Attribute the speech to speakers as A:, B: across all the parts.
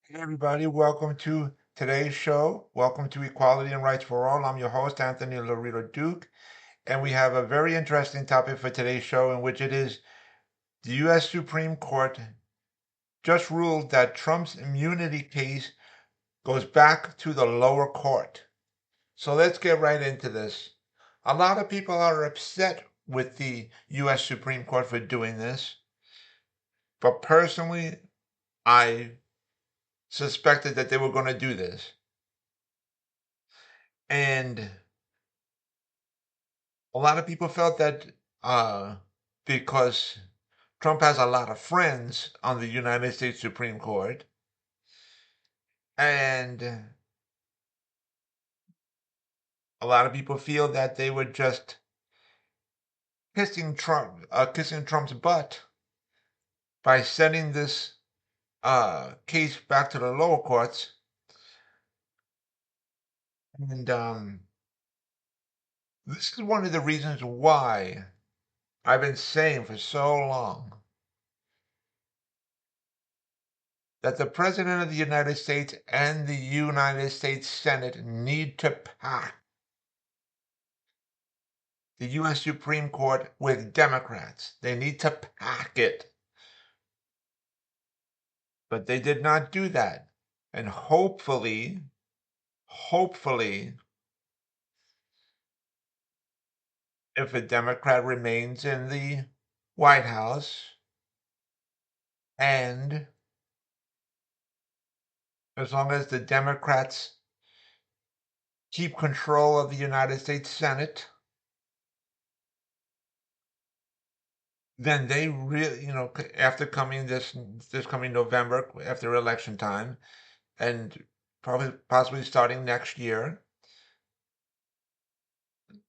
A: Hey everybody, welcome to today's show. Welcome to Equality and Rights for All. I'm your host, Anthony Lorito-Duke, and we have a very interesting topic for today's show, in which it is the U.S. Supreme Court just ruled that Trump's immunity case goes back to the lower court. So let's get right into this. A lot of people are upset with the U.S. Supreme Court for doing this, but personally, I suspected that they were going to do this. And a lot of people felt that because Trump has a lot of friends on the United States Supreme Court, and a lot of people feel that they were just kissing Trump's butt by sending this case back to the lower courts. And this is one of the reasons why I've been saying for so long that the President of the United States and the United States Senate need to pack the U.S. Supreme Court with Democrats. They need to pack it. But they did not do that. And hopefully, if a Democrat remains in the White House and as long as the Democrats keep control of the United States Senate, then they really, after coming this coming November, after election time, and probably possibly starting next year,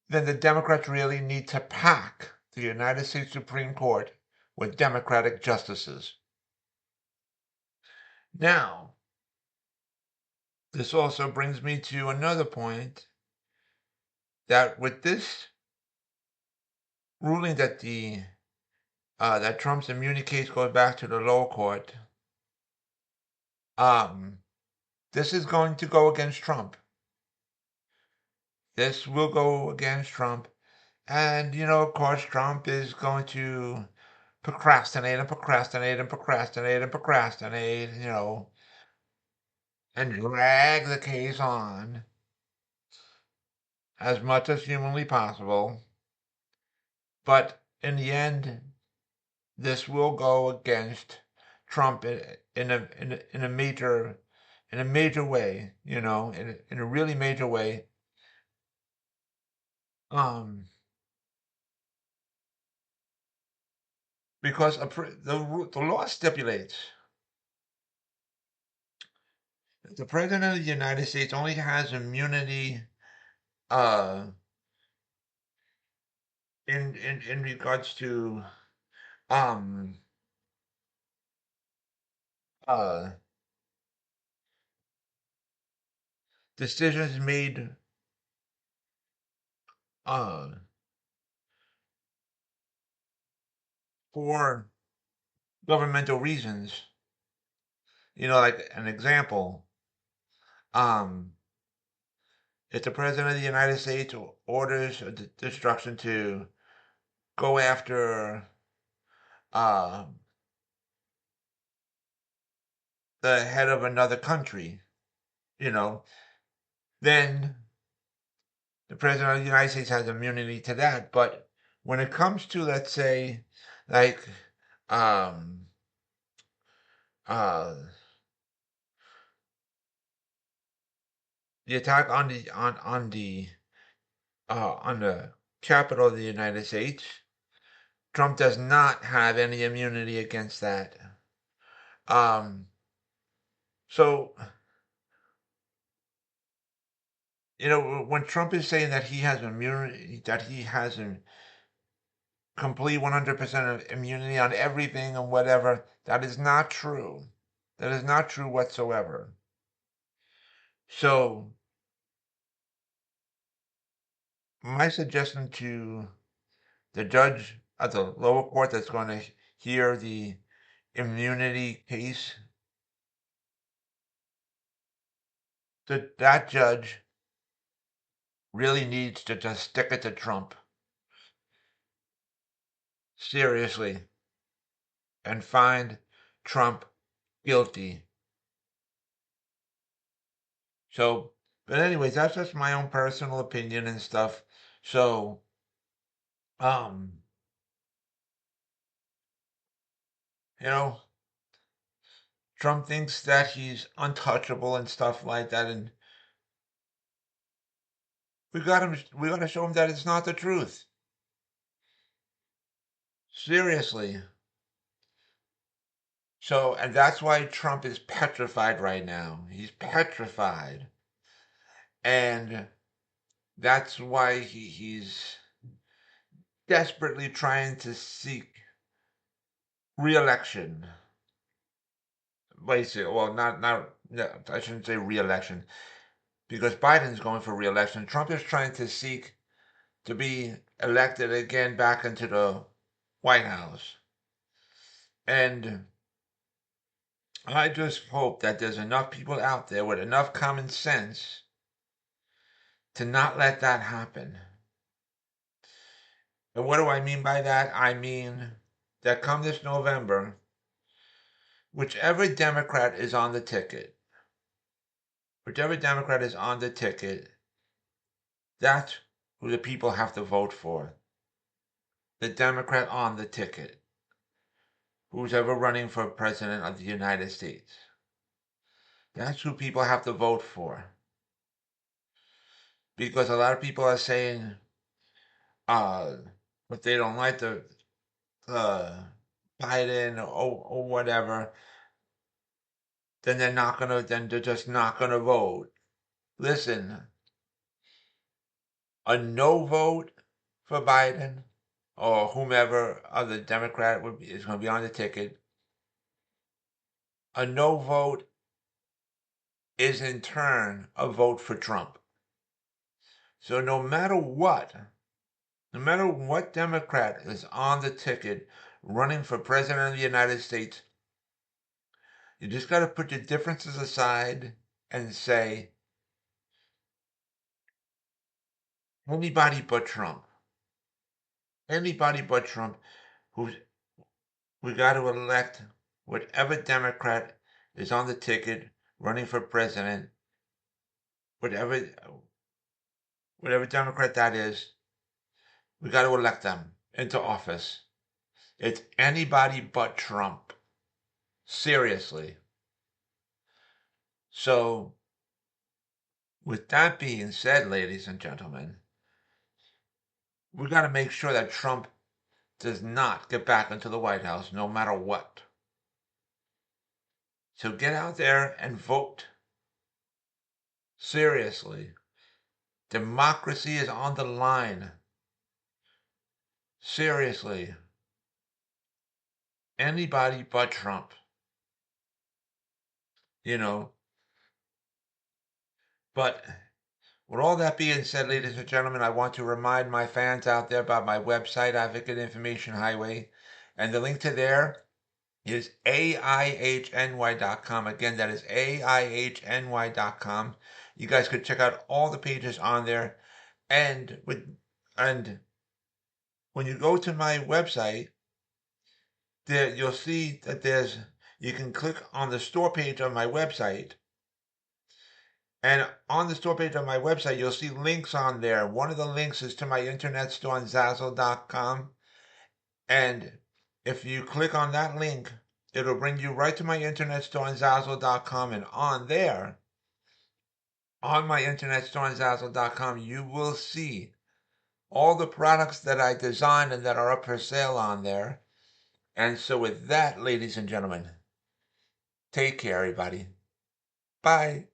A: then the Democrats really need to pack the United States Supreme Court with Democratic justices. Now, this also brings me to another point, that with this ruling that that Trump's immunity case goes back to the lower court, this is going to go against Trump. This will go against Trump. And, of course, Trump is going to procrastinate and procrastinate and procrastinate and procrastinate, and drag the case on as much as humanly possible. But in the end, this will go against Trump in a major way, in a really major way. Because the law stipulates that the President of the United States only has immunity in regards to um uh decisions made uh for governmental reasons. Like an example, um if the President of the United States orders a destruction to go after uh the head of another country, you know, then the President of the United States has immunity to that. But when it comes to, let's say, like um uh the attack on the capital of the United States, Trump does not have any immunity against that. Um, so when Trump is saying that he has immunity, that he has a complete 100% of immunity on everything and whatever, that is not true. That is not true whatsoever. So my suggestion to the judge at the lower court that's going to hear the immunity case that judge really needs to just stick it to Trump. Seriously. And find Trump guilty. So, but anyways, that's just my own personal opinion and stuff. So, um, you know, Trump thinks that he's untouchable and stuff like that, and we gotta show him that it's not the truth. Seriously. So, and that's why Trump is petrified right now. He's petrified. And that's why he's desperately trying to seek re-election. Basically, well, not no, I shouldn't say re-election because Biden's going for re-election. Trump is trying to seek to be elected again back into the White House. And I just hope that there's enough people out there with enough common sense to not let that happen. And what do I mean by that? I mean that come this November, whichever Democrat is on the ticket, that's who the people have to vote for. The Democrat on the ticket, who's ever running for president of the United States. That's who people have to vote for. Because a lot of people are saying, if they don't like the Biden or whatever, then they're just not gonna vote. Listen, a no vote for Biden or whomever other Democrat is going to be on the ticket, a no vote is in turn a vote for Trump. So no matter what Democrat is on the ticket running for president of the United States, you just got to put your differences aside and say, anybody but Trump. Anybody but Trump. Who's We got to elect whatever Democrat is on the ticket running for president, whatever Democrat that is, we got to elect them into office. It's anybody but Trump. Seriously. So, with that being said, ladies and gentlemen, we got to make sure that Trump does not get back into the White House no matter what. So get out there and vote. Seriously. Democracy is on the line. Seriously. Anybody but Trump. You know. But with all that being said, ladies and gentlemen, I want to remind my fans out there about my website, Advocate Information Highway. And the link to there is AIHNY.com. Again, that is AIHNY.com. You guys could check out all the pages on there. And when you go to my website, there you'll see that you can click on the store page of my website. And on the store page of my website, you'll see links on there. One of the links is to my internet store on Zazzle.com. And if you click on that link, it'll bring you right to my internet store on Zazzle.com. And on there, on my internet store on Zazzle.com, you will see all the products that I designed and that are up for sale on there. And so with that, ladies and gentlemen, take care, everybody. Bye.